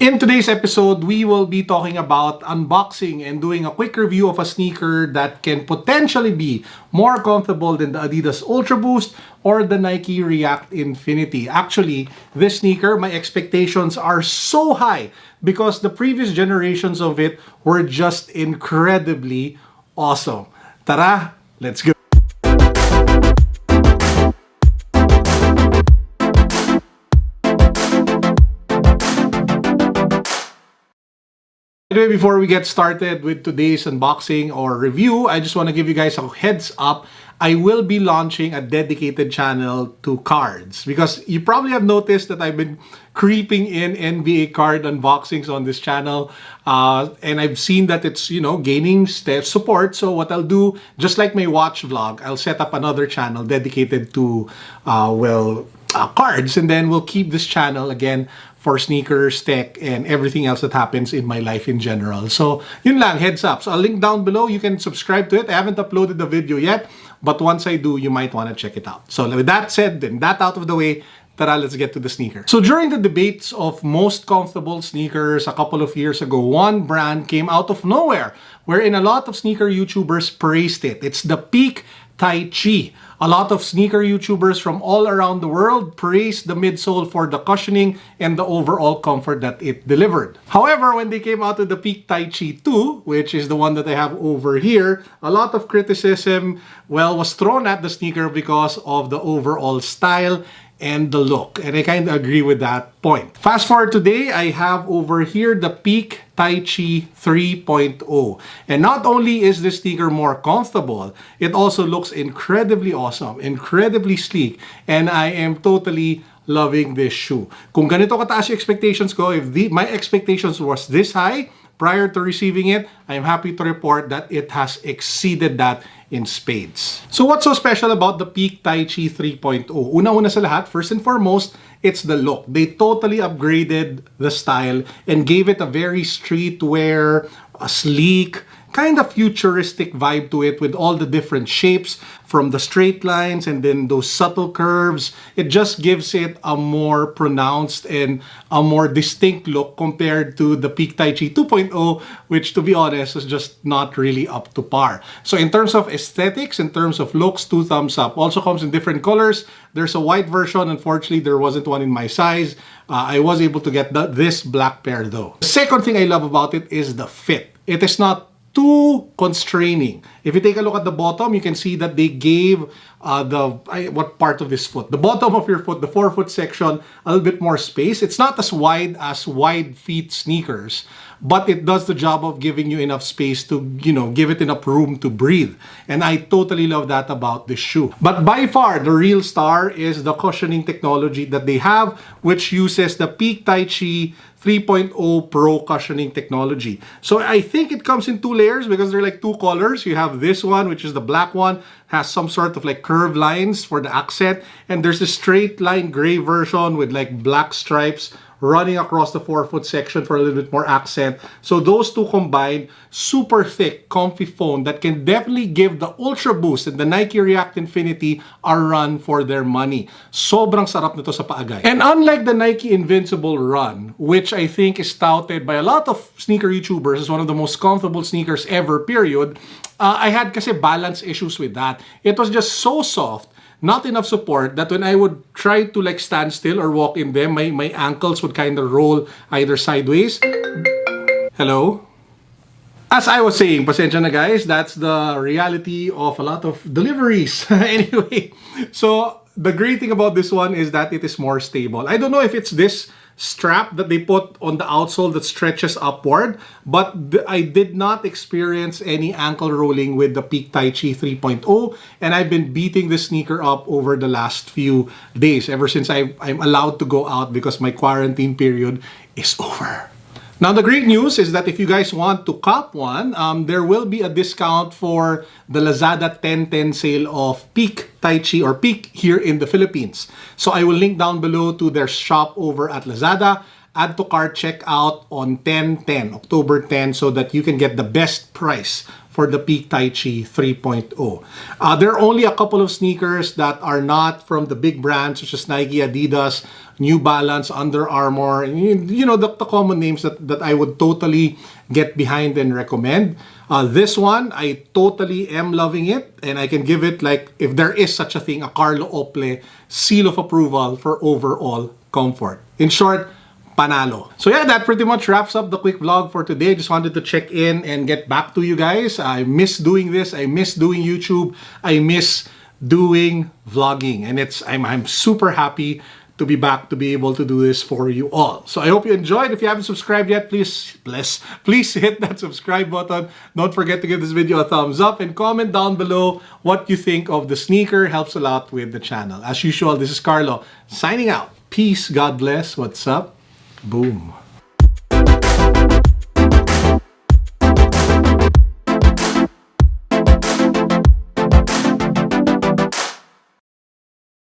In today's episode, we will be talking about unboxing and doing a quick review of a sneaker that can potentially be more comfortable than the Adidas Ultra Boost or the Nike React Infinity. Actually, this sneaker, my expectations are so high because the previous generations of it were just incredibly awesome. Tara, let's go! Anyway, before we get started with today's unboxing or review, I just want to give you guys a heads up. I will be launching a dedicated channel to cards because you probably have noticed that I've been creeping in NBA card unboxings on this channel, and I've seen that it's gaining support. So what I'll do, just like my watch vlog, I'll set up another channel dedicated to cards, and then we'll keep this channel again for sneakers, tech, and everything else that happens in my life in general. So, yun lang, heads up. So, I'll link down below. You can subscribe to it. I haven't uploaded the video yet, but once I do, you might want to check it out. So, with that said, and that out of the way, tara, let's get to the sneaker. So, during the debates of most comfortable sneakers a couple of years ago, one brand came out of nowhere, wherein a lot of sneaker YouTubers praised it. It's the Peak Taichi. A lot of sneaker YouTubers from all around the world praised the midsole for the cushioning and the overall comfort that it delivered. However, when they came out with the Peak Taichi 2, which is the one that I have over here, a lot of criticism, was thrown at the sneaker because of the overall style and the look. And I kind of agree with that point. Fast forward today, I have over here the Peak Taichi 3.0. And not only is this sneaker more comfortable, it also looks incredibly awesome, incredibly sleek, and I am totally loving this shoe. Kung ganito kataas yung expectations ko, if my expectations was this high prior to receiving it, I am happy to report that it has exceeded that in spades. So what's so special about the Peak Taichi 3.0? Una-una sa lahat, first and foremost, it's the look. They totally upgraded the style and gave it a very streetwear, a sleek, kind of futuristic vibe to it with all the different shapes from the straight lines and then those subtle curves. It just gives it a more pronounced and a more distinct look compared to the Peak Taichi 2.0, which to be honest is just not really up to par. So in terms of aesthetics, in terms of looks, 2 thumbs up. Also comes in different colors. There's a white version. Unfortunately, there wasn't one in my size. I was able to get this black pair though. The second thing I love about it is the fit. It is not too constraining. If you take a look at the bottom, you can see that they gave what part of this foot? The bottom of your foot, the forefoot section, a little bit more space. It's not as wide feet sneakers, but it does the job of giving you enough space to, give it enough room to breathe. And I totally love that about this shoe. But by far, the real star is the cushioning technology that they have, which uses the Peak Taichi 3.0 Pro cushioning technology. So I think it comes in 2 layers because they're like 2 colors. You have this one, which is the black one, has some sort of like curved lines for the accent. And there's a straight line gray version with like black stripes running across the forefoot section for a little bit more accent. So those two combined, super thick, comfy foam that can definitely give the Ultra Boost and the Nike React Infinity a run for their money. Sobrang sarap nito sa paagay. And unlike the Nike Invincible Run, which I think is touted by a lot of sneaker YouTubers as one of the most comfortable sneakers ever, period, I had kasi balance issues with that. It was just so soft, not enough support, that when I would try to like stand still or walk in them, my ankles would kind of roll either sideways. Hello? As I was saying, pasensya na guys, that's the reality of a lot of deliveries. Anyway, so the great thing about this one is that it is more stable. I don't know if it's this strap that they put on the outsole that stretches upward, but I did not experience any ankle rolling with the Peak Taichi 3.0, and I've been beating this sneaker up over the last few days, ever since I'm allowed to go out because my quarantine period is over. Now, the great news is that if you guys want to cop one, there will be a discount for the Lazada 10/10 sale of Peak Taichi or Peak here in the Philippines. So I will link down below to their shop over at Lazada. Add to cart checkout on 10/10, October 10, so that you can get the best price for the Peak Taichi 3.0. There are only a couple of sneakers that are not from the big brands such as Nike, Adidas, New Balance, Under Armour, you know, the common names that I would totally get behind and recommend. This one, I totally am loving it, and I can give it, like, if there is such a thing, a Carlo Ople seal of approval for overall comfort. In short, Panalo. So yeah, that pretty much wraps up the quick vlog for today. Just wanted to check in and get back to you guys. I miss doing this. I miss doing YouTube. I miss doing vlogging, and I'm super happy to be back to be able to do this for you all. So I hope you enjoyed. If you haven't subscribed yet, please hit that subscribe button. Don't forget to give this video a thumbs up and comment down below what you think of the sneaker. Helps a lot with the channel. As usual, this is Carlo signing out. Peace, God bless. What's up? Boom.